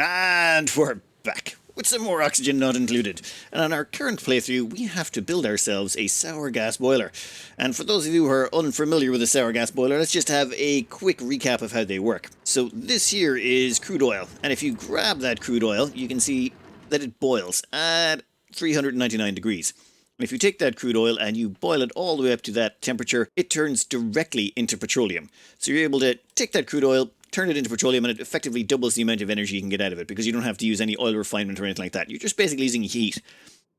And we're back, with some more oxygen not included. And on our current playthrough, we have to build ourselves a sour gas boiler. And for those of you who are unfamiliar with a sour gas boiler, let's just have a quick recap of how they work. So this here is crude oil, and if you grab that crude oil, you can see that it boils at 399 degrees. And if you take that crude oil and you boil it all the way up to that temperature, it turns directly into petroleum. So you're able to take that crude oil, turn it into petroleum, and it effectively doubles the amount of energy you can get out of it because you don't have to use any oil refinement or anything like that. You're just basically using heat.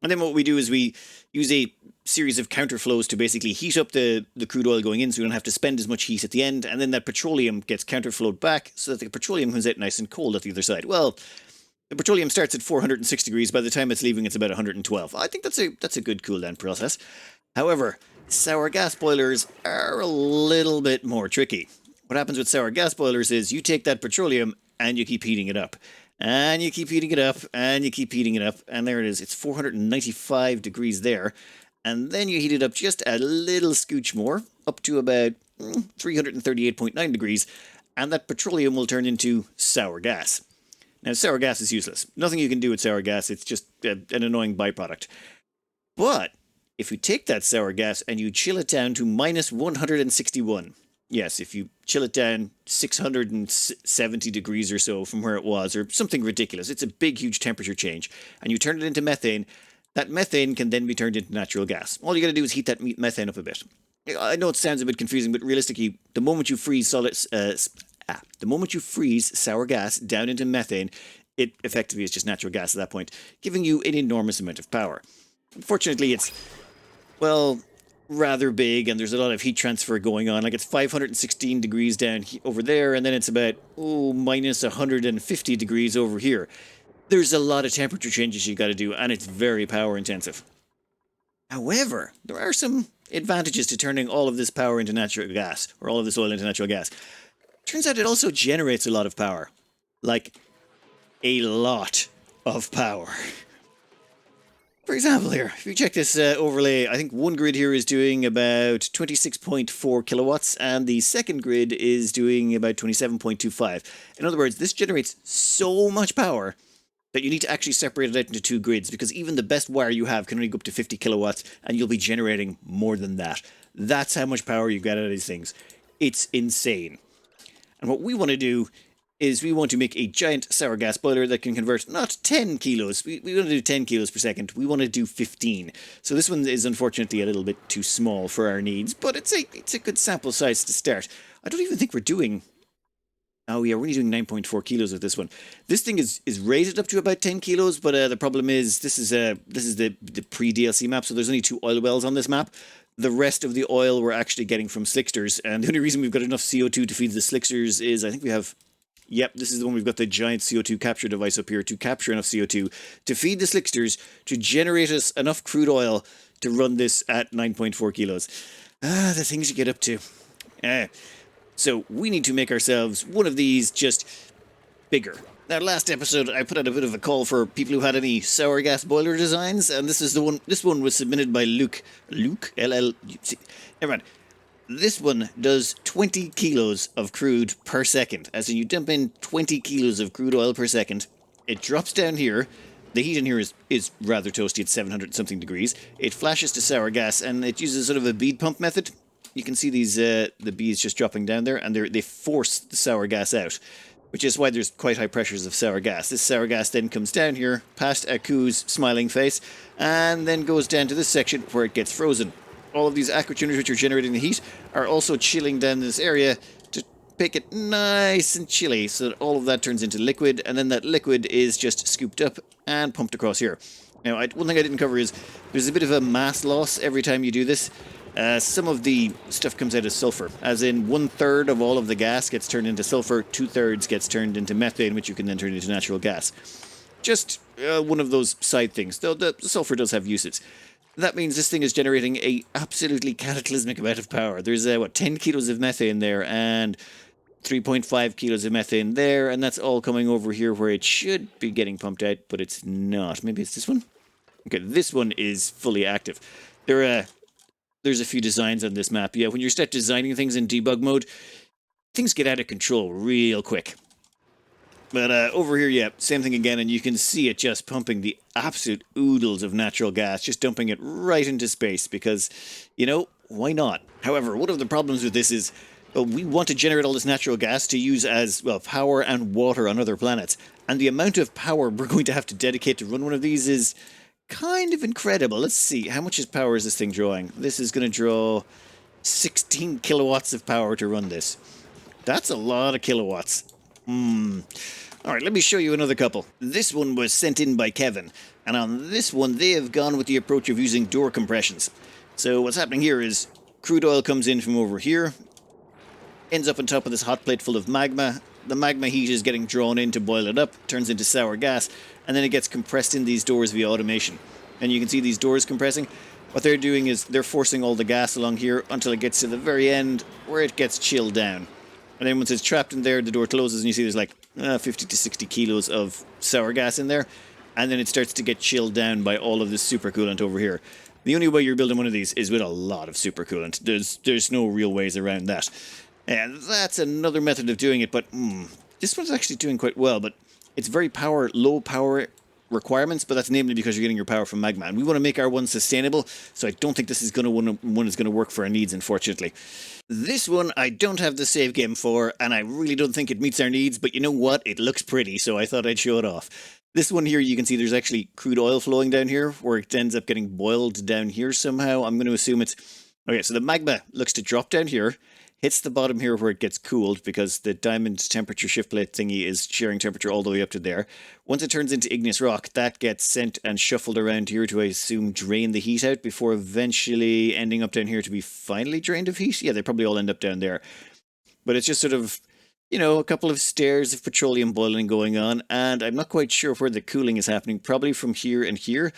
And then what we do is we use a series of counterflows to basically heat up the crude oil going in so we don't have to spend as much heat at the end. And then that petroleum gets counterflowed back so that the petroleum comes out nice and cold at the other side. Well, the petroleum starts at 406 degrees. By the time it's leaving, it's about 112. I think that's a good cool down process. However, sour gas boilers are a little bit more tricky. What happens with sour gas boilers is you take that petroleum and you keep heating it up. And you keep heating it up, and you keep heating it up, and there it is. It's 495 degrees there. And then you heat it up just a little scooch more, up to about 338.9 degrees, and that petroleum will turn into sour gas. Now, sour gas is useless. Nothing you can do with sour gas, it's just an annoying byproduct. But if you take that sour gas and you chill it down to minus 161, yes, if you chill it down 670 degrees or so from where it was, or something ridiculous, it's a big, huge temperature change, and you turn it into methane, that methane can then be turned into natural gas. All you got to do is heat that methane up a bit. I know it sounds a bit confusing, but realistically, the moment you freeze sour gas down into methane, it effectively is just natural gas at that point, giving you an enormous amount of power. Unfortunately, it's, well, rather big, and there's a lot of heat transfer going on. Like, it's 516 degrees down over there, and then it's about minus 150 degrees over here. There's a lot of temperature changes you got to do, and it's very power intensive. However, there are some advantages to turning all of this power into natural gas, or all of this oil into natural gas. Turns out it also generates a lot of power. Like, a lot of power. For example here, if you check this overlay, I think one grid here is doing about 26.4 kilowatts, and the second grid is doing about 27.25. In other words, this generates so much power that you need to actually separate it out into two grids, because even the best wire you have can only go up to 50 kilowatts, and you'll be generating more than that. That's how much power you get out of these things. It's insane. And what we want to do is we want to make a giant sour gas boiler that can convert not 10 kilos. We want to do 10 kilos per second. We want to do 15. So this one is unfortunately a little bit too small for our needs, but it's a good sample size to start. I don't even think we're doing... Oh yeah, we're only doing 9.4 kilos with this one. This thing is rated up to about 10 kilos, but the problem is this is the pre-DLC map, so there's only 2 oil wells on this map. The rest of the oil we're actually getting from slicksters, and the only reason we've got enough CO2 to feed the slicksters is I think we have... Yep, this is the one we've got the giant CO2 capture device up here to capture enough CO2 to feed the slicksters to generate us enough crude oil to run this at 9.4 kilos. The things you get up to. So we need to make ourselves one of these just bigger. Now, last episode, I put out a bit of a call for people who had any sour gas boiler designs, and this is the one. This one was submitted by Luke. Luke? L-L... Never mind. This one does 20 kilos of crude per second. As in, you dump in 20 kilos of crude oil per second. It drops down here. The heat in here is rather toasty at 700 something degrees. It flashes to sour gas, and it uses sort of a bead pump method. You can see these the beads just dropping down there, and they force the sour gas out, which is why there's quite high pressures of sour gas. This sour gas then comes down here, past Aku's smiling face, and then goes down to this section where it gets frozen. All of these aqua tuners which are generating the heat are also chilling down this area to make it nice and chilly so that all of that turns into liquid, and then that liquid is just scooped up and pumped across here. Now, one thing I didn't cover is there's a bit of a mass loss every time you do this. Some of the stuff comes out as sulfur, as in 1/3 of all of the gas gets turned into sulfur, 2/3 gets turned into methane, which you can then turn into natural gas. Just one of those side things, though the sulfur does have uses. That means this thing is generating a absolutely cataclysmic amount of power. There's, 10 kilos of methane there, and 3.5 kilos of methane there, and that's all coming over here where it should be getting pumped out, but it's not. Maybe it's this one? Okay, this one is fully active. There's a few designs on this map. Yeah, when you start designing things in debug mode, things get out of control real quick. But over here, yeah, same thing again, and you can see it just pumping the absolute oodles of natural gas, just dumping it right into space because, why not? However, one of the problems with this is, well, we want to generate all this natural gas to use as, well, power and water on other planets. And the amount of power we're going to have to dedicate to run one of these is kind of incredible. Let's see, how much power is this thing drawing? This is going to draw 16 kilowatts of power to run this. That's a lot of kilowatts. Alright, let me show you another couple. This one was sent in by Kevin, and on this one they have gone with the approach of using door compressions. So what's happening here is crude oil comes in from over here, ends up on top of this hot plate full of magma. The magma heat is getting drawn in to boil it up, turns into sour gas, and then it gets compressed in these doors via automation. And you can see these doors compressing. What they're doing is they're forcing all the gas along here until it gets to the very end where it gets chilled down. And then once it's trapped in there, the door closes and you see there's like 50 to 60 kilos of sour gas in there. And then it starts to get chilled down by all of this supercoolant over here. The only way you're building one of these is with a lot of supercoolant. There's no real ways around that. And that's another method of doing it, but this one's actually doing quite well, but it's very low power requirements, but that's namely because you're getting your power from magma. And we want to make our one sustainable, so I don't think this is one is going to work for our needs, unfortunately. This one I don't have the save game for, and I really don't think it meets our needs, but you know what? It looks pretty, so I thought I'd show it off. This one here, you can see there's actually crude oil flowing down here, where it ends up getting boiled down here somehow. I'm going to assume it's... Okay, so the magma looks to drop down here, hits the bottom here where it gets cooled because the diamond temperature shift plate thingy is sharing temperature all the way up to there. Once it turns into igneous rock, that gets sent and shuffled around here to, I assume, drain the heat out before eventually ending up down here to be finally drained of heat. Yeah, they probably all end up down there. But it's just sort of, a couple of stairs of petroleum boiling going on, and I'm not quite sure where the cooling is happening. Probably from here and here.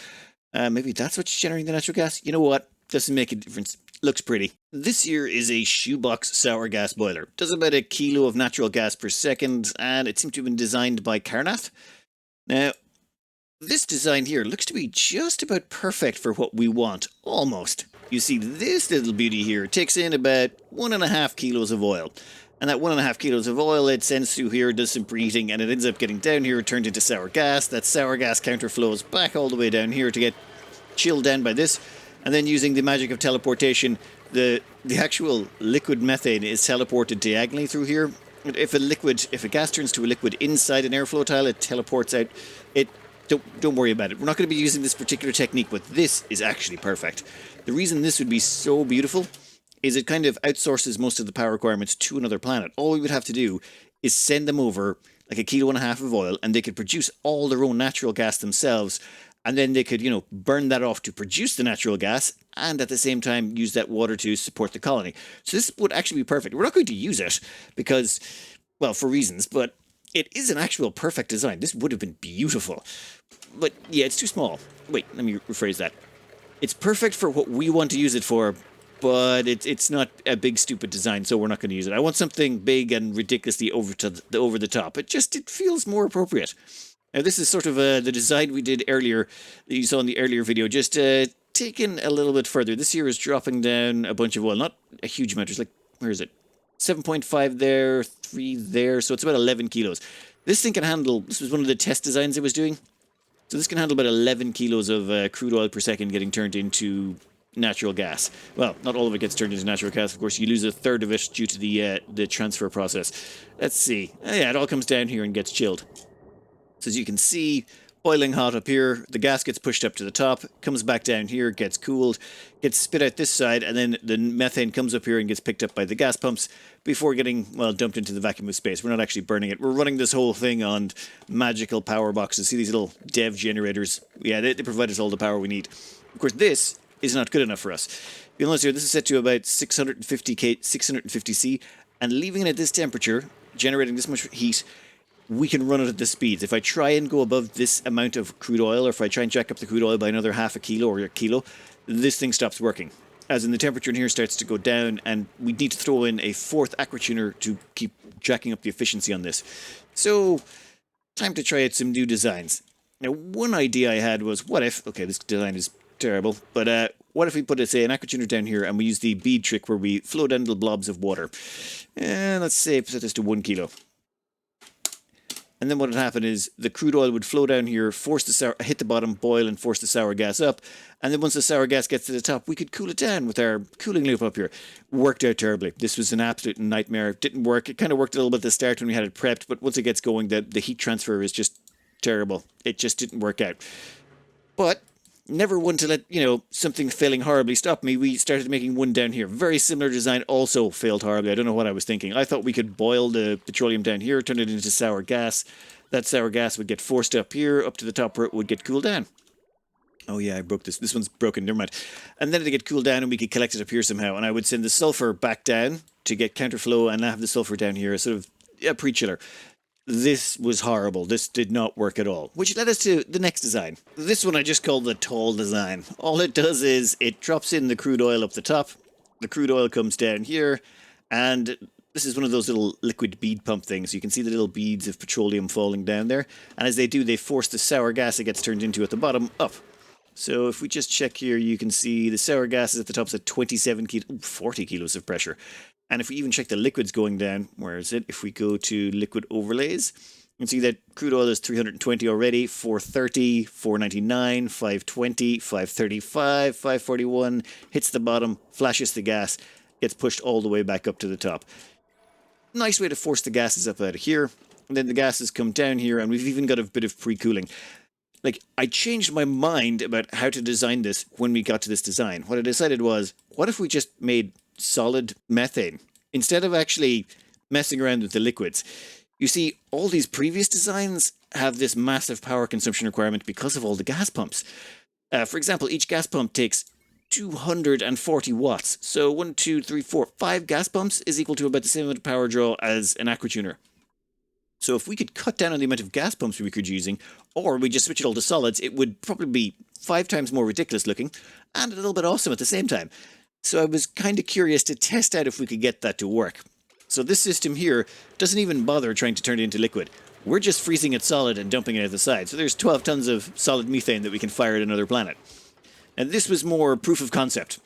Maybe that's what's generating the natural gas. You know what? Doesn't make a difference. Looks pretty. This here is a shoebox sour gas boiler. Does about 1 kilo of natural gas per second, and it seems to have been designed by Karnath. Now, this design here looks to be just about perfect for what we want, almost. You see, this little beauty here takes in about 1.5 kilos of oil. And that 1.5 kilos of oil, it sends through here, does some preheating, and it ends up getting down here, turned into sour gas. That sour gas counterflows back all the way down here to get chilled down by this. And then using the magic of teleportation, the actual liquid methane is teleported diagonally through here. If a gas turns to a liquid inside an airflow tile, it teleports out. Don't worry about it. We're not going to be using this particular technique, but this is actually perfect. The reason this would be so beautiful is it kind of outsources most of the power requirements to another planet. All we would have to do is send them over like 1.5 kilos of oil, and they could produce all their own natural gas themselves. And then they could, burn that off to produce the natural gas and at the same time use that water to support the colony. So this would actually be perfect. We're not going to use it because, well, for reasons, but it is an actual perfect design. This would have been beautiful. But yeah, it's too small. Wait, let me rephrase that. It's perfect for what we want to use it for, but it's not a big, stupid design, so we're not going to use it. I want something big and ridiculously over the top. It feels more appropriate. Now, this is sort of the design we did earlier, that you saw in the earlier video, just taken a little bit further. This here is dropping down a bunch of oil, not a huge amount. It's like, where is it? 7.5 there, 3 there, so it's about 11 kilos. This thing can handle, this was one of the test designs I was doing, so this can handle about 11 kilos of crude oil per second getting turned into natural gas. Well, not all of it gets turned into natural gas, of course. You lose 1/3 of it due to the transfer process. Let's see. Yeah, it all comes down here and gets chilled. So as you can see, boiling hot up here, the gas gets pushed up to the top, comes back down here, gets cooled, gets spit out this side, and then the methane comes up here and gets picked up by the gas pumps before getting, well, dumped into the vacuum of space. We're not actually burning it. We're running this whole thing on magical power boxes. See these little dev generators? Yeah, they provide us all the power we need. Of course, this is not good enough for us. You'll notice here, this is set to about 650 C, and leaving it at this temperature, generating this much heat, we can run it at this speed. If I try and go above this amount of crude oil, or if I try and jack up the crude oil by another 0.5 kilo or 1 kilo, this thing stops working. As in, the temperature in here starts to go down, and we need to throw in a 4th aquatuner to keep jacking up the efficiency on this. So, time to try out some new designs. Now, one idea I had was, what if, okay, this design is terrible, but what if we put, say, an aquatuner down here, and we use the bead trick where we flow down little blobs of water. And let's say, set this to 1 kilo. And then what would happen is the crude oil would flow down here, force the sour, hit the bottom, boil, and force the sour gas up. And then once the sour gas gets to the top, we could cool it down with our cooling loop up here. Worked out terribly. This was an absolute nightmare. It didn't work. It kind of worked a little bit at the start when we had it prepped, but once it gets going, the heat transfer is just terrible. It just didn't work out. But never one to let, something failing horribly stop me. We started making one down here. Very similar design, also failed horribly. I don't know what I was thinking. I thought we could boil the petroleum down here, turn it into sour gas. That sour gas would get forced up here, up to the top where it would get cooled down. Oh yeah, I broke this. This one's broken, never mind. And then it'd get cooled down and we could collect it up here somehow. And I would send the sulfur back down to get counterflow and have the sulfur down here, sort of a pre-chiller. This was horrible. This did not work at all, which led us to the next design. This one I just call the tall design. All it does is it drops in the crude oil up the top. The crude oil comes down here, and this is one of those little liquid bead pump things. You can see the little beads of petroleum falling down there, and as they do, they force the sour gas it gets turned into at the bottom up. So if we just check here, you can see the sour gas is at the top at 40 kilos of pressure. And if we even check the liquids going down, where is it? If we go to liquid overlays, you can see that crude oil is 320 already, 430, 499, 520, 535, 541, hits the bottom, flashes the gas, gets pushed all the way back up to the top. Nice way to force the gases up out of here. And then the gases come down here, and we've even got a bit of pre-cooling. I changed my mind about how to design this when we got to this design. What I decided was, what if we just made solid methane instead of actually messing around with the liquids? You see, all these previous designs have this massive power consumption requirement because of all the gas pumps. For example, each gas pump takes 240 watts. So 1, 2, 3, 4, 5 gas pumps is equal to about the same amount of power draw as an aquatuner. So if we could cut down on the amount of gas pumps we could using, or we just switch it all to solids, it would probably be 5 times more ridiculous looking and a little bit awesome at the same time. So I was kind of curious to test out if we could get that to work. So this system here doesn't even bother trying to turn it into liquid. We're just freezing it solid and dumping it at the side. So there's 12 tons of solid methane that we can fire at another planet. And this was more proof of concept,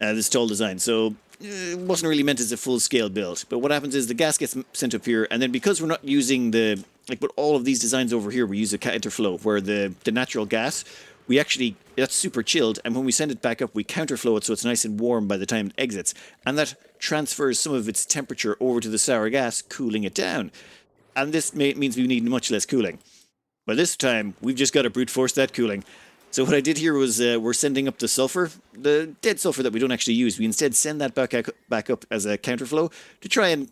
this tall design. So it wasn't really meant as a full-scale build. But what happens is the gas gets sent up here, and then because we're not using but all of these designs over here, we use a counterflow, where the natural gas, that's super chilled, and when we send it back up, we counterflow it so it's nice and warm by the time it exits. And that transfers some of its temperature over to the sour gas, cooling it down. And this means we need much less cooling. But this time, we've just got to brute force that cooling. So what I did here was we're sending up the sulfur, the dead sulfur that we don't actually use. We instead send that back up as a counterflow to try and,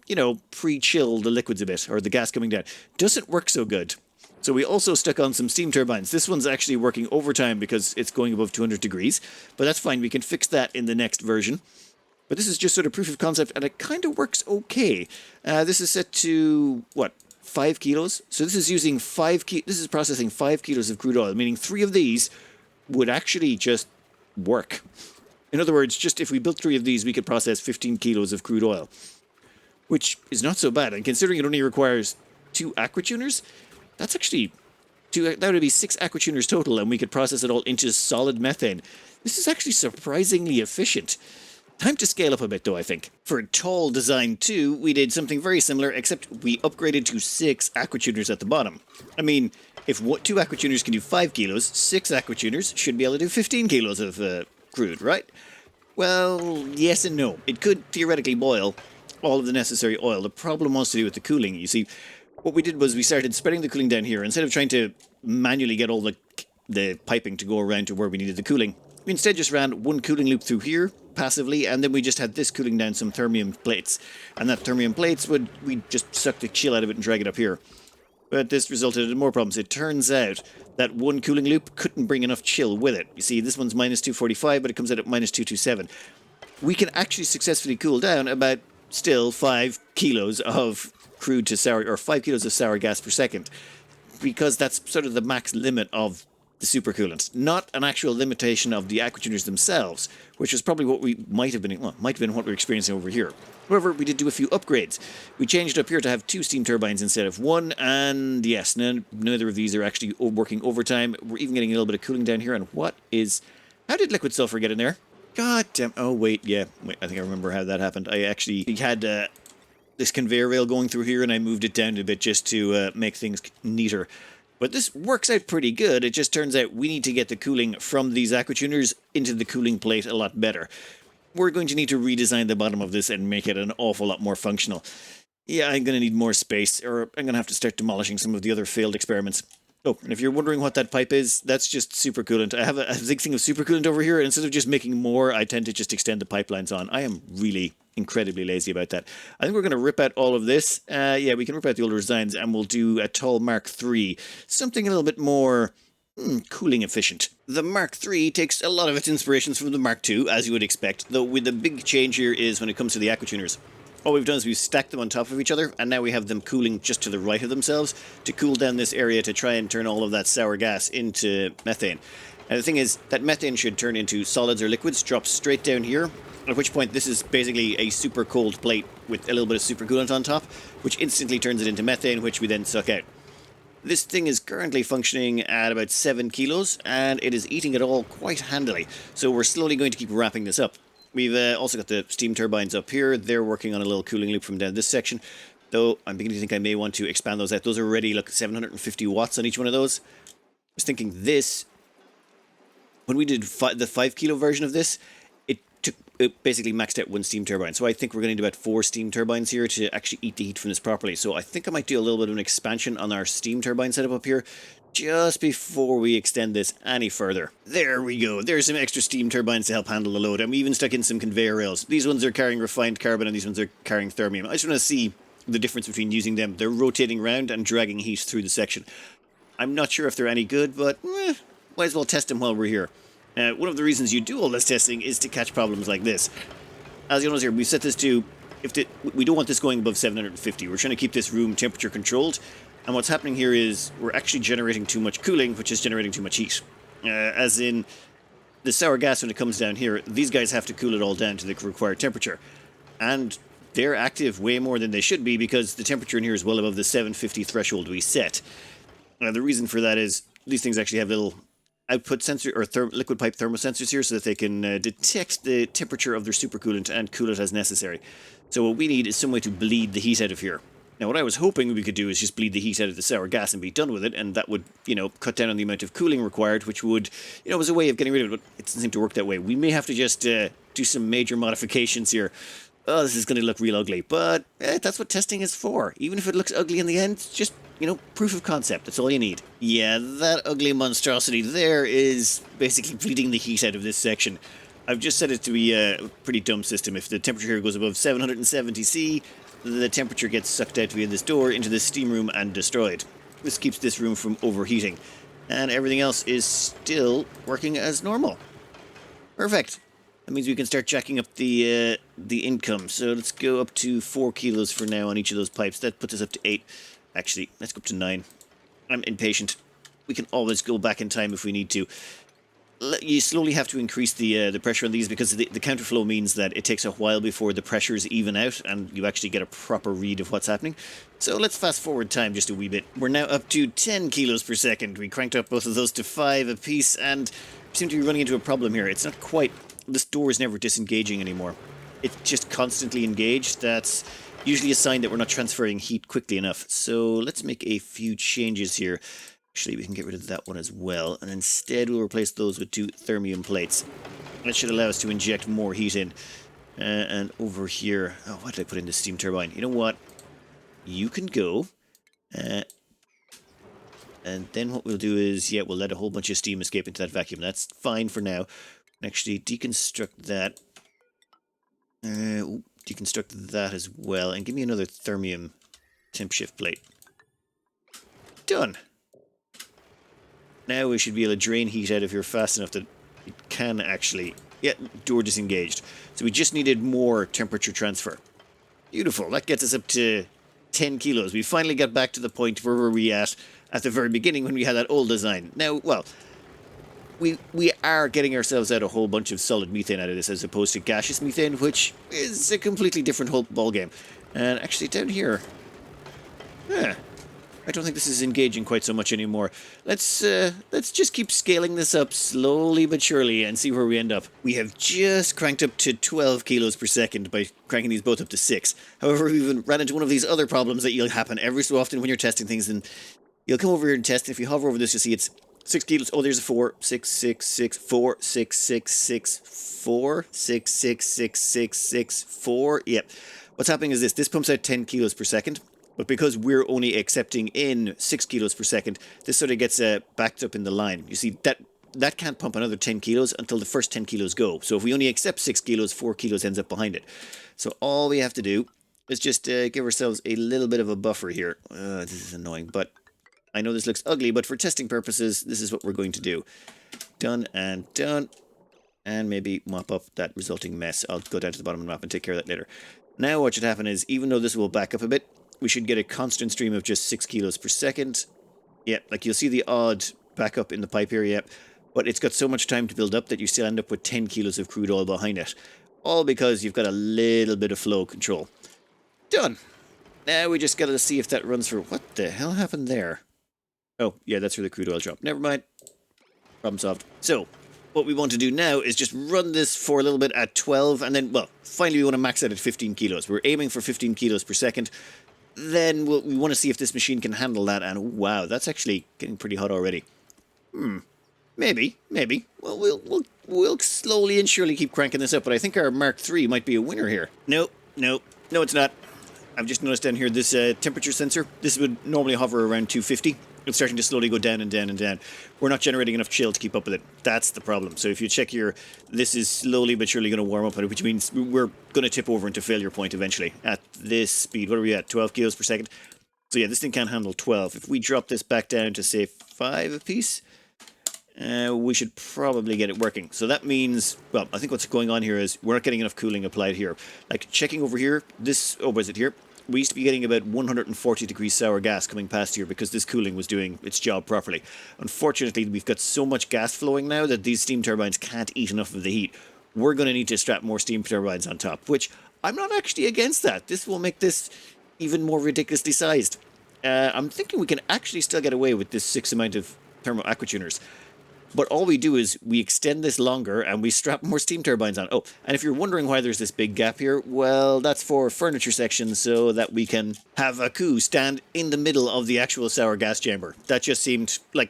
pre-chill the liquids a bit, or the gas coming down. Doesn't work so good. So we also stuck on some steam turbines. This one's actually working overtime because it's going above 200 degrees, but that's fine. We can fix that in the next version. But this is just sort of proof of concept, and it kind of works okay. This is set to, 5 kilos? So this is using this is processing 5 kilos of crude oil, meaning 3 of these would actually just work. In other words, just if we built 3 of these, we could process 15 kilos of crude oil, which is not so bad. And considering it only requires 2 aquatuners, that's actually that would be 6 aquatuners total, and we could process it all into solid methane. This is actually surprisingly efficient. Time to scale up a bit, though, I think. For tall design 2, we did something very similar, except we upgraded to 6 aquatuners at the bottom. I mean, if 2 aquatuners can do 5 kilos, 6 aquatuners should be able to do 15 kilos of crude, right? Well, yes and no. It could theoretically boil all of the necessary oil. The problem was to do with the cooling. You see, what we did was we started spreading the cooling down here. Instead of trying to manually get all the piping to go around to where we needed the cooling, we instead just ran one cooling loop through here, passively, and then we just had this cooling down some thermium plates. And that thermium plates we just suck the chill out of it and drag it up here. But this resulted in more problems. It turns out that one cooling loop couldn't bring enough chill with it. You see, this one's minus 245, but it comes out at minus 227. We can actually successfully cool down about still 5 kilos of crude to sour, or 5 kilos of sour gas per second, because that's sort of the max limit of the supercoolant, not an actual limitation of the aquatuners themselves, which is probably what we might have been what we're experiencing over here. However, we did do a few upgrades. We changed up here to have 2 steam turbines instead of 1, and yes, neither of these are actually working overtime. We're even getting a little bit of cooling down here, and how did liquid sulfur get in there? God damn, I think I remember how that happened. I actually had this conveyor rail going through here, and I moved it down a bit just to make things neater. But this works out pretty good. It just turns out we need to get the cooling from these aquatuners into the cooling plate a lot better. We're going to need to redesign the bottom of this and make it an awful lot more functional. Yeah, I'm going to need more space, or I'm going to have to start demolishing some of the other failed experiments. Oh, and if you're wondering what that pipe is, that's just supercoolant. I have a big thing of supercoolant over here, and instead of just making more, I tend to just extend the pipelines on. I am really incredibly lazy about that. I think we're going to rip out all of this. Yeah, we can rip out the older designs, and we'll do a tall Mark III. Something a little bit more cooling efficient. The Mark III takes a lot of its inspirations from the Mark II, as you would expect, though with the big change here is when it comes to the aquatuners. All we've done is we've stacked them on top of each other, and now we have them cooling just to the right of themselves to cool down this area to try and turn all of that sour gas into methane. And the thing is, that methane should turn into solids or liquids, drop straight down here, at which point this is basically a super cold plate with a little bit of supercoolant on top, which instantly turns it into methane, which we then suck out. This thing is currently functioning at about 7 kilos, and it is eating it all quite handily, so we're slowly going to keep wrapping this up. We've also got the steam turbines up here. They're working on a little cooling loop from down this section, though I'm beginning to think I may want to expand those out. Those are already, look, 750 watts on each one of those. I was thinking this, when we did the 5 kilo version of this, it basically maxed out one steam turbine. So I think we're going to need about 4 steam turbines here to actually eat the heat from this properly. So I think I might do a little bit of an expansion on our steam turbine setup up here just before we extend this any further. There we go. There's some extra steam turbines to help handle the load. And we even stuck in some conveyor rails. These ones are carrying refined carbon and these ones are carrying thermium. I just want to see the difference between using them. They're rotating around and dragging heat through the section. I'm not sure if they're any good, but might as well test them while we're here. One of the reasons you do all this testing is to catch problems like this. As you notice here, we set this to, we don't want this going above 750. We're trying to keep this room temperature controlled. And what's happening here is we're actually generating too much cooling, which is generating too much heat. As in, the sour gas, when it comes down here, these guys have to cool it all down to the required temperature. And they're active way more than they should be because the temperature in here is well above the 750 threshold we set. The reason for that is these things actually have little output sensor or liquid pipe thermosensors here so that they can detect the temperature of their supercoolant and cool it as necessary. So what we need is some way to bleed the heat out of here. Now what I was hoping we could do is just bleed the heat out of the sour gas and be done with it, and that would, cut down on the amount of cooling required, which would, was a way of getting rid of it, but it doesn't seem to work that way. We may have to just do some major modifications here. Oh, this is going to look real ugly, but that's what testing is for. Even if it looks ugly in the end, just proof of concept. That's all you need. Yeah, that ugly monstrosity there is basically bleeding the heat out of this section. I've just set it to be a pretty dumb system. If the temperature here goes above 770 C, the temperature gets sucked out via this door into the steam room and destroyed. This keeps this room from overheating. And everything else is still working as normal. Perfect. That means we can start jacking up the income. So let's go up to 4 kilos for now on each of those pipes. That puts us up to 8. Actually, let's go up to 9. I'm impatient. We can always go back in time if we need to. You slowly have to increase the pressure on these because the counterflow means that it takes a while before the pressures even out and you actually get a proper read of what's happening. So let's fast forward time just a wee bit. We're now up to 10 kilos per second. We cranked up both of those to 5 apiece and seem to be running into a problem here. It's not quite... This door is never disengaging anymore. It's just constantly engaged. That's usually a sign that we're not transferring heat quickly enough. So let's make a few changes here. Actually, we can get rid of that one as well. And instead, we'll replace those with 2 thermium plates. That should allow us to inject more heat in. And over here... Oh, what did I put in the steam turbine? You know what? You can go. And then what we'll do is, we'll let a whole bunch of steam escape into that vacuum. That's fine for now. Actually, deconstruct that. Deconstruct that as well. And give me another thermium temp shift plate. Done. Now we should be able to drain heat out of here fast enough that it can actually... Yeah, door disengaged. So we just needed more temperature transfer. Beautiful. That gets us up to 10 kilos. We finally got back to the point where were we at the very beginning when we had that old design. Now, well, we are getting ourselves out a whole bunch of solid methane out of this as opposed to gaseous methane, which is a completely different whole ballgame. And actually down here... I don't think this is engaging quite so much anymore. Let's just keep scaling this up slowly but surely and see where we end up. We have just cranked up to 12 kilos per second by cranking these both up to 6. However, we've even ran into one of these other problems that you'll happen every so often when you're testing things, and you'll come over here and test, and if you hover over this, you'll see it's 6 kilos. Oh, there's a 4. 6, 6, 6, 4, 6, 6, 6, 4, 6, 6, 6, 6, 6, 4. Yep. What's happening is this pumps out 10 kilos per second. But because we're only accepting in 6 kilos per second, this sort of gets backed up in the line. You see, that can't pump another 10 kilos until the first 10 kilos go. So if we only accept 6 kilos, 4 kilos ends up behind it. So all we have to do is just give ourselves a little bit of a buffer here. This is annoying, but I know this looks ugly, but for testing purposes, this is what we're going to do. Done and done. And maybe mop up that resulting mess. I'll go down to the bottom of the map and take care of that later. Now what should happen is, even though this will back up a bit, we should get a constant stream of just 6 kilos per second. Yep, like you'll see the odd backup in the pipe here, yep. But it's got so much time to build up that you still end up with 10 kilos of crude oil behind it. All because you've got a little bit of flow control. Done. Now we just got to see if that runs for... What the hell happened there? Oh, yeah, that's where the crude oil dropped. Never mind. Problem solved. So, what we want to do now is just run this for a little bit at 12, and then, well, finally we want to max out at 15 kilos. We're aiming for 15 kilos per second. Then we want to see if this machine can handle that, and wow, that's actually getting pretty hot already. Maybe. Well, we'll slowly and surely keep cranking this up, but I think our Mark III might be a winner here. No, it's not. I've just noticed down here this temperature sensor. This would normally hover around 250. It's starting to slowly go down and down and down. We're not generating enough chill to keep up with it. That's the problem. So if you check here, this is slowly but surely going to warm up, which means we're going to tip over into failure point eventually at this speed. What are we at? 12 kilos per second? So yeah, this thing can't handle 12. If we drop this back down to, say, 5 apiece, we should probably get it working. So that means, well, I think what's going on here is we're not getting enough cooling applied here. Like, checking over here, this, oh, was it here? We used to be getting about 140 degrees sour gas coming past here because this cooling was doing its job properly. Unfortunately, we've got so much gas flowing now that these steam turbines can't eat enough of the heat. We're going to need to strap more steam turbines on top, which I'm not actually against that. This will make this even more ridiculously sized. I'm thinking we can actually still get away with this 6 amount of thermal aquatuners. But all we do is we extend this longer and we strap more steam turbines on. Oh, and if you're wondering why there's this big gap here, well, that's for furniture section so that we can have a coup stand in the middle of the actual sour gas chamber. That just seemed like,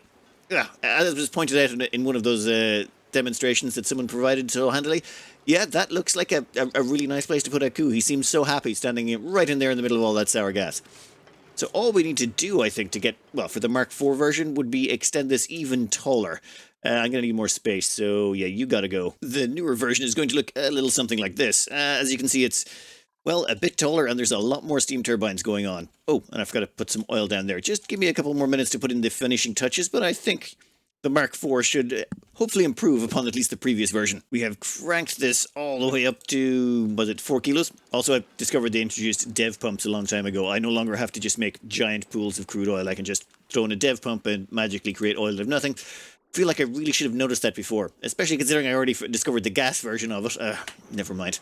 as was pointed out in one of those demonstrations that someone provided so handily, yeah, that looks like a really nice place to put a coup. He seems so happy standing right in there in the middle of all that sour gas. So all we need to do, I think, to get, well, for the Mark IV version would be extend this even taller. I'm going to need more space, so yeah, you gotta go. The newer version is going to look a little something like this. As you can see, it's, well, a bit taller, and there's a lot more steam turbines going on. Oh, and I forgot to put some oil down there. Just give me a couple more minutes to put in the finishing touches, but I think the Mark IV should hopefully improve upon at least the previous version. We have cranked this all the way up to, was it 4 kilos? Also, I discovered they introduced dev pumps a long time ago. I no longer have to just make giant pools of crude oil. I can just throw in a dev pump and magically create oil out of nothing. I feel like I really should have noticed that before, especially considering I already discovered the gas version of it. Never mind.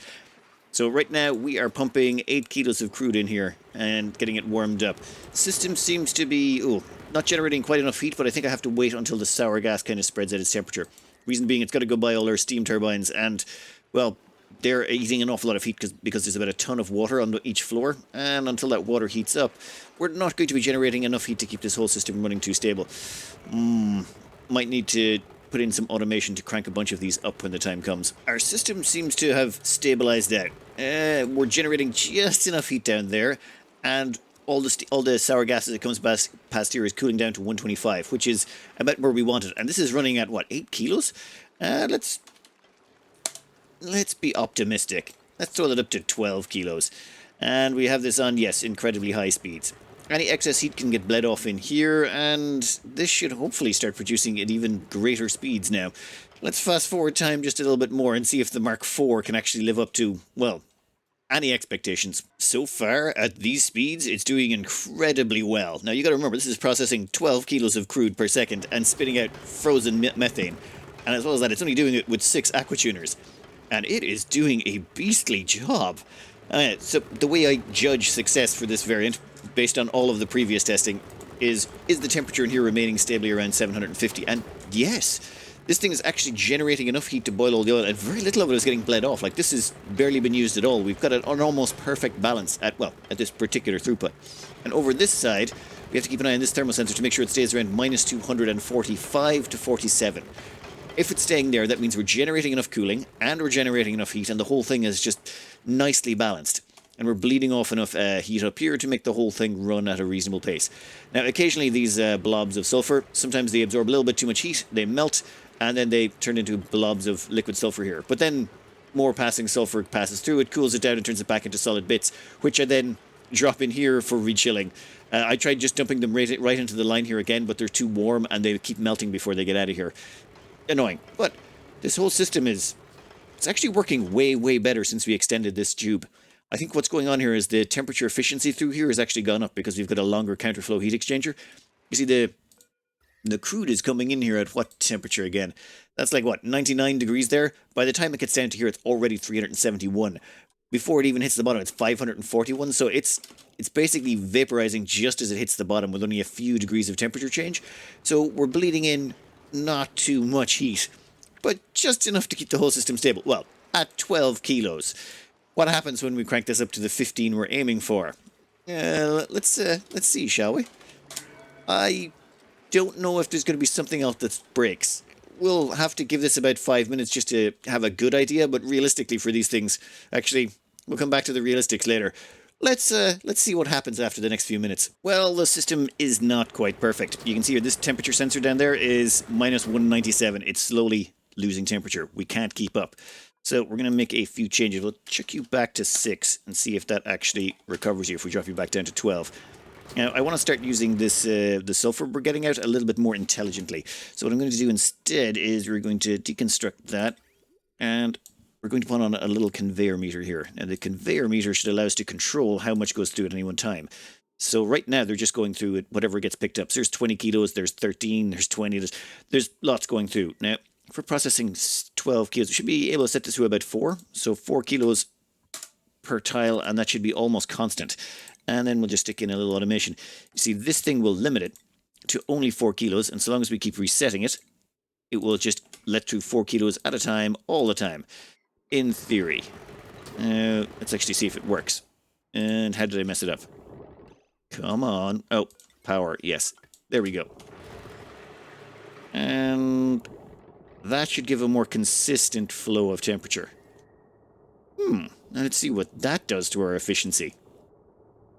So right now we are pumping 8 kilos of crude in here and getting it warmed up. System seems to be, not generating quite enough heat, but I think I have to wait until the sour gas kind of spreads out its temperature. Reason being, it's got to go by all our steam turbines, and, well, they're eating an awful lot of heat because there's about a ton of water on each floor, and until that water heats up, we're not going to be generating enough heat to keep this whole system running too stable. Might need to put in some automation to crank a bunch of these up when the time comes. Our system seems to have stabilized out. We're generating just enough heat down there, and all the sour gas that comes past here is cooling down to 125, which is about where we want it. And this is running at, what, 8 kilos? Let's be optimistic. Let's throw that up to 12 kilos. And we have this on, yes, incredibly high speeds. Any excess heat can get bled off in here, and this should hopefully start producing at even greater speeds now. Let's fast forward time just a little bit more and see if the Mark IV can actually live up to, well, any expectations. So far, at these speeds, it's doing incredibly well. Now, you gotta remember, this is processing 12 kilos of crude per second and spitting out frozen methane. And as well as that, it's only doing it with 6 aquatuners. And it is doing a beastly job. So the way I judge success for this variant, based on all of the previous testing, is the temperature in here remaining stably around 750? And yes, this thing is actually generating enough heat to boil all the oil, and very little of it is getting bled off. Like, this has barely been used at all. We've got an almost perfect balance at this particular throughput. And over this side, we have to keep an eye on this thermal sensor to make sure it stays around minus 245 to 47. If it's staying there, that means we're generating enough cooling and we're generating enough heat, and the whole thing is just nicely balanced. And we're bleeding off enough heat up here to make the whole thing run at a reasonable pace. Now, occasionally these blobs of sulfur, sometimes they absorb a little bit too much heat, they melt, and then they turn into blobs of liquid sulfur here. But then more passing sulfur passes through it, cools it down, and turns it back into solid bits, which I then drop in here for rechilling. I tried just dumping them right into the line here again, but they're too warm and they keep melting before they get out of here. Annoying. But this whole system it's actually working way, way better since we extended this tube. I think what's going on here is the temperature efficiency through here has actually gone up because we've got a longer counterflow heat exchanger. You see, the crude is coming in here at what temperature again? That's like, what, 99 degrees there? By the time it gets down to here, it's already 371. Before it even hits the bottom, it's 541. So it's basically vaporizing just as it hits the bottom with only a few degrees of temperature change. So we're bleeding in not too much heat, but just enough to keep the whole system stable. Well, at 12 kilos. What happens when we crank this up to the 15 we're aiming for? Let's see, shall we? I don't know if there's going to be something else that breaks. We'll have to give this about 5 minutes just to have a good idea, but realistically for these things, actually, we'll come back to the realistics later. Let's see what happens after the next few minutes. Well, the system is not quite perfect. You can see here, this temperature sensor down there is minus 197. It's slowly losing temperature. We can't keep up. So we're going to make a few changes. We'll check you back to 6 and see if that actually recovers you if we drop you back down to 12. Now, I want to start using this the sulfur we're getting out a little bit more intelligently. So what I'm going to do instead is we're going to deconstruct that, and we're going to put on a little conveyor meter here. Now, the conveyor meter should allow us to control how much goes through at any one time. So right now, they're just going through it, whatever gets picked up. So there's 20 kilos, there's 13, there's 20, there's lots going through. Now, if we're processing 12 kilos, we should be able to set this to about 4. So 4 kilos per tile, and that should be almost constant. And then we'll just stick in a little automation. You see, this thing will limit it to only 4 kilos, and so long as we keep resetting it, it will just let through 4 kilos at a time, all the time. In theory. Let's actually see if it works. And how did I mess it up? Come on. Oh, power. Yes. There we go. And that should give a more consistent flow of temperature. Now let's see what that does to our efficiency.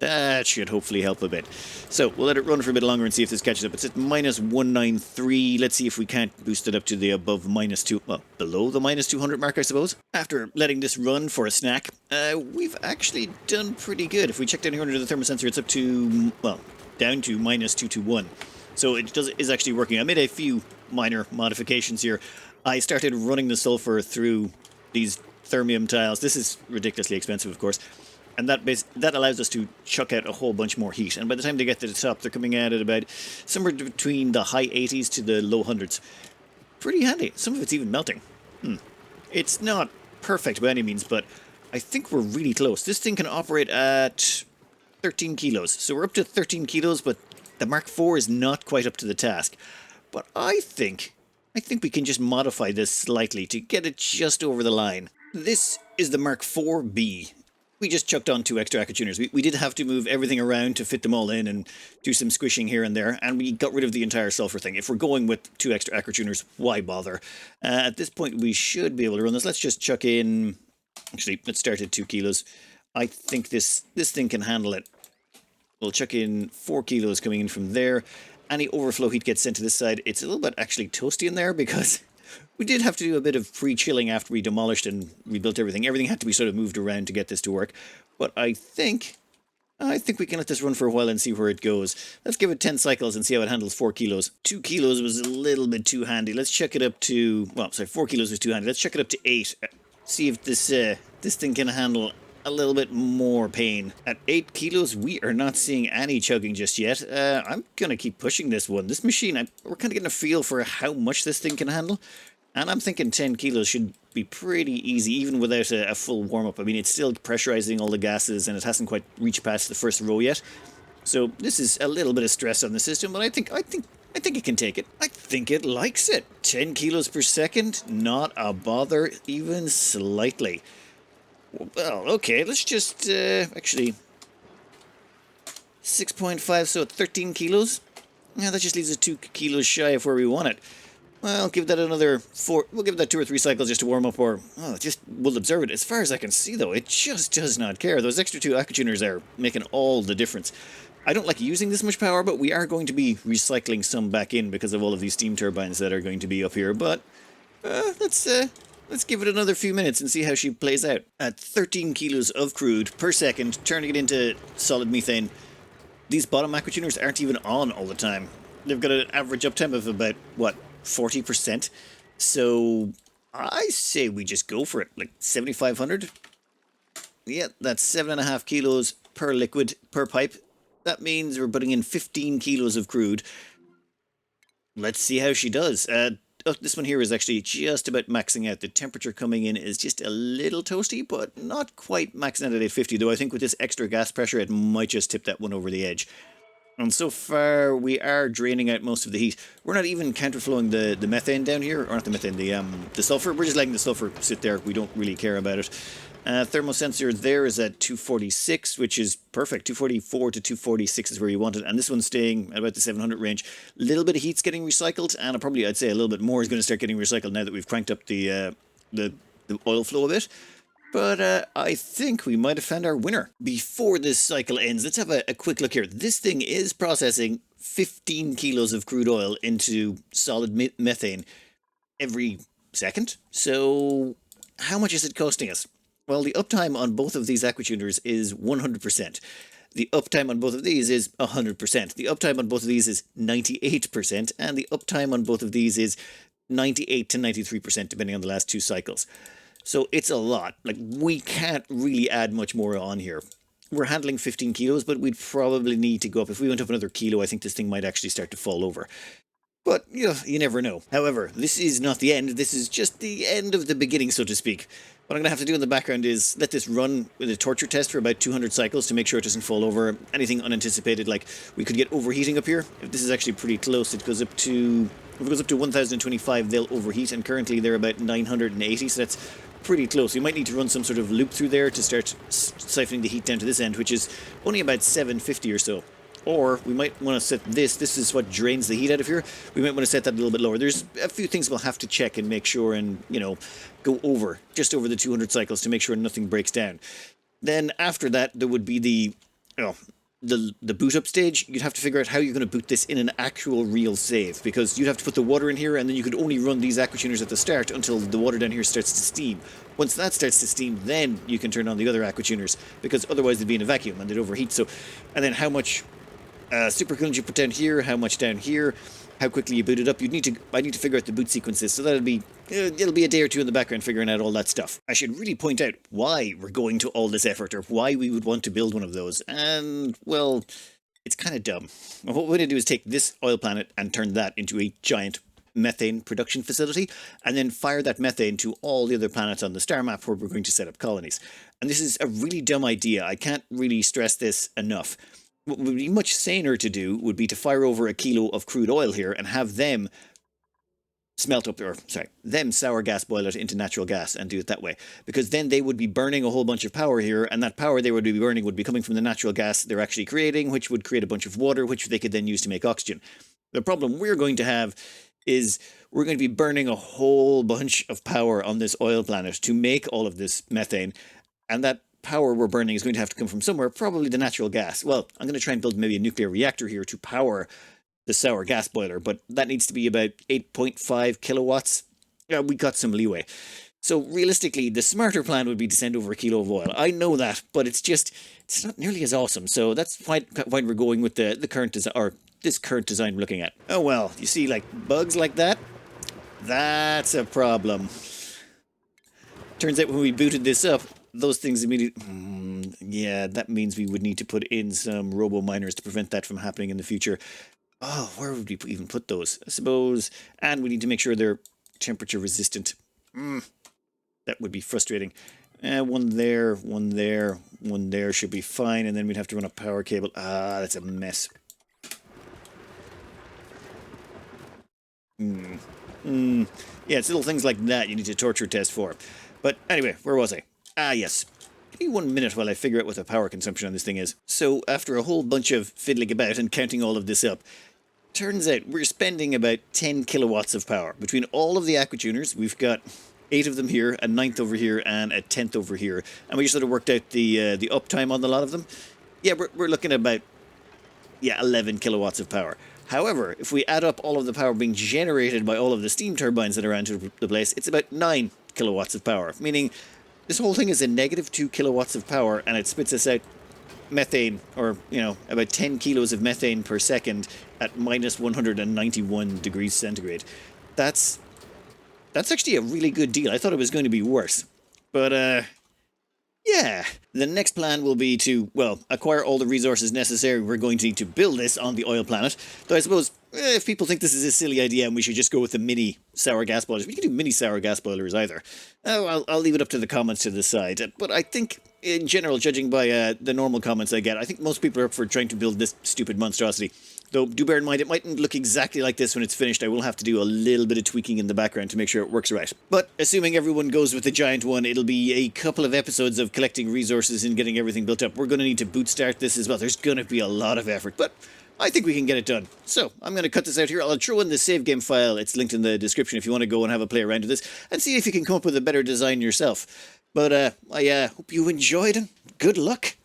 That should hopefully help a bit. So we'll let it run for a bit longer and see if this catches up. It's at minus 193. Let's see if we can't boost it up to the above minus 2, well, below the minus 200 mark, I suppose. After letting this run for a snack, we've actually done pretty good. If we check down here under the thermosensor, it's up to, well, down to minus 221. So it is actually working. I made a few minor modifications here. I started running the sulfur through these thermium tiles. This is ridiculously expensive, of course. And that allows us to chuck out a whole bunch more heat. And by the time they get to the top, they're coming out at about somewhere between the high 80s to the low hundreds. Pretty handy. Some of it's even melting. It's not perfect by any means, but I think we're really close. This thing can operate at 13 kilos. So we're up to 13 kilos, but the Mark IV is not quite up to the task. But I think we can just modify this slightly to get it just over the line. This is the Mark IV-B. We just chucked on 2 extra accu tuners. We did have to move everything around to fit them all in and do some squishing here and there, and we got rid of the entire sulfur thing. If we're going with 2 extra accu tuners, why bother? At this point, we should be able to run this. Let's just chuck in... Actually, let's start at 2 kilos. I think this thing can handle it. We'll chuck in 4 kilos coming in from there. Any overflow heat gets sent to this side. It's a little bit actually toasty in there because... we did have to do a bit of pre-chilling after we demolished and rebuilt everything. Everything had to be sort of moved around to get this to work. But I think we can let this run for a while and see where it goes. Let's give it 10 cycles and see how it handles 4 kilos. 2 kilos was a little bit too handy. Let's check it up to... well, sorry, 4 kilos was too handy. Let's check it up to 8. See if this thing can handle a little bit more pain. At 8 kilos, we are not seeing any chugging just yet. I'm going to keep pushing this one. This machine, we're kind of getting a feel for how much this thing can handle. And I'm thinking 10 kilos should be pretty easy, even without a full warm-up. I mean, it's still pressurizing all the gases, and it hasn't quite reached past the first row yet. So this is a little bit of stress on the system, but I think it can take it. I think it likes it. 10 kilos per second, not a bother, even slightly. Well, okay, let's just actually 6.5, so 13 kilos. Yeah, that just leaves us 2 kilos shy of where we want it. Well, give that another 4. We'll give that 2 or 3 cycles just to warm up, or just we'll observe it. As far as I can see, though, it just does not care. Those extra 2 tuners are making all the difference. I don't like using this much power, but we are going to be recycling some back in because of all of these steam turbines that are going to be up here. But let's give it another few minutes and see how she plays out. At 13 kilos of crude per second, turning it into solid methane. These bottom tuners aren't even on all the time. They've got an average uptime of about, what, 40%? So I say we just go for it, like 7,500. Yeah, that's 7.5 kilos per liquid per pipe. That means we're putting in 15 kilos of crude. Let's see how she does. This one here is actually just about maxing out. The temperature coming in is just a little toasty, but not quite maxing out at 850, though I think with this extra gas pressure, it might just tip that one over the edge. And so far, we are draining out most of the heat. We're not even counterflowing the methane down here, or not the methane, the sulfur. We're just letting the sulfur sit there. We don't really care about it. Thermosensor there is at 246, which is perfect. 244 to 246 is where you want it. And this one's staying at about the 700 range. A little bit of heat's getting recycled, and probably, I'd say, a little bit more is going to start getting recycled now that we've cranked up the oil flow a bit. But I think we might have found our winner. Before this cycle ends, let's have a quick look here. This thing is processing 15 kilos of crude oil into solid methane every second. So how much is it costing us? Well, the uptime on both of these aquatuners is 100%. The uptime on both of these is 100%. The uptime on both of these is 98%. And the uptime on both of these is 98 to 93%, depending on the last 2 cycles. So it's a lot. Like, we can't really add much more on here. We're handling 15 kilos, but we'd probably need to go up. If we went up another kilo, I think this thing might actually start to fall over. But, you never know. However, this is not the end. This is just the end of the beginning, so to speak. What I'm going to have to do in the background is let this run with a torture test for about 200 cycles to make sure it doesn't fall over. Anything unanticipated, like we could get overheating up here. If this is actually pretty close, it goes up to... If it goes up to 1025, they'll overheat, and currently they're about 980, so that's pretty close. We might need to run some sort of loop through there to start siphoning the heat down to this end, which is only about 750 or so. Or we might want to set this. This is what drains the heat out of here. We might want to set that a little bit lower. There's a few things we'll have to check and make sure and, go over, just over the 200 cycles to make sure nothing breaks down. Then after that, there would be the boot up stage. You'd have to figure out how you're going to boot this in an actual real save, because you'd have to put the water in here, and then you could only run these aquatuners at the start until the water down here starts to steam. Once that starts to steam, then you can turn on the other aquatuners, because otherwise they'd be in a vacuum and they'd overheat. So, and then how much supercoolant you put down here, how much down here, how quickly you boot it up. I need to figure out the boot sequences, so it'll be a day or two in the background figuring out all that stuff. I should really point out why we're going to all this effort, or why we would want to build one of those, and, well, it's kind of dumb. What we're going to do is take this oil planet and turn that into a giant methane production facility, and then fire that methane to all the other planets on the star map where we're going to set up colonies. And this is a really dumb idea. I can't really stress this enough. What would be much saner to do would be to fire over a kilo of crude oil here and have them them sour gas boil it into natural gas and do it that way. Because then they would be burning a whole bunch of power here, and that power they would be burning would be coming from the natural gas they're actually creating, which would create a bunch of water, which they could then use to make oxygen. The problem we're going to have is we're going to be burning a whole bunch of power on this oil planet to make all of this methane, and that power we're burning is going to have to come from somewhere, probably the natural gas. Well, I'm going to try and build maybe a nuclear reactor here to power the sour gas boiler, but that needs to be about 8.5 kilowatts. Yeah, we got some leeway. So realistically, the smarter plan would be to send over a kilo of oil. I know that, but it's not nearly as awesome. So that's why we're going with the current design, or this current design we're looking at. Oh well, you see, like bugs like that, that's a problem. Turns out when we booted this up, those things immediately... yeah, that means we would need to put in some robo-miners to prevent that from happening in the future. Oh, where would we even put those? I suppose... And we need to make sure they're temperature resistant. That would be frustrating. One there, one there, one there should be fine, and then we'd have to run a power cable. Ah, that's a mess. Yeah, it's little things like that you need to torture test for. But anyway, where was I? Ah, yes. Give me 1 minute while I figure out what the power consumption on this thing is. So, after a whole bunch of fiddling about and counting all of this up, turns out we're spending about 10 kilowatts of power. Between all of the aquatuners, we've got 8 of them here, a 9th over here, and a 10th over here. And we just sort of worked out the uptime on a lot of them. Yeah, we're looking at about, 11 kilowatts of power. However, if we add up all of the power being generated by all of the steam turbines that are around the place, it's about 9 kilowatts of power, meaning this whole thing is a negative 2 kilowatts of power, and it spits us out methane, or, about 10 kilos of methane per second at minus 191 degrees centigrade. That's actually a really good deal. I thought it was going to be worse. But, yeah. The next plan will be to, acquire all the resources necessary. We're going to need to build this on the oil planet. Though I suppose, if people think this is a silly idea and we should just go with the mini sour gas boilers, we can do mini sour gas boilers either. I'll leave it up to the comments to decide. But I think, in general, judging by the normal comments I get, I think most people are up for trying to build this stupid monstrosity. Though, do bear in mind, it mightn't look exactly like this when it's finished. I will have to do a little bit of tweaking in the background to make sure it works right. But, assuming everyone goes with the giant one, it'll be a couple of episodes of collecting resources and getting everything built up. We're going to need to bootstart this as well. There's going to be a lot of effort, but I think we can get it done. So, I'm going to cut this out here. I'll throw in the save game file. It's linked in the description if you want to go and have a play around with this and see if you can come up with a better design yourself. But, I hope you enjoyed, and good luck.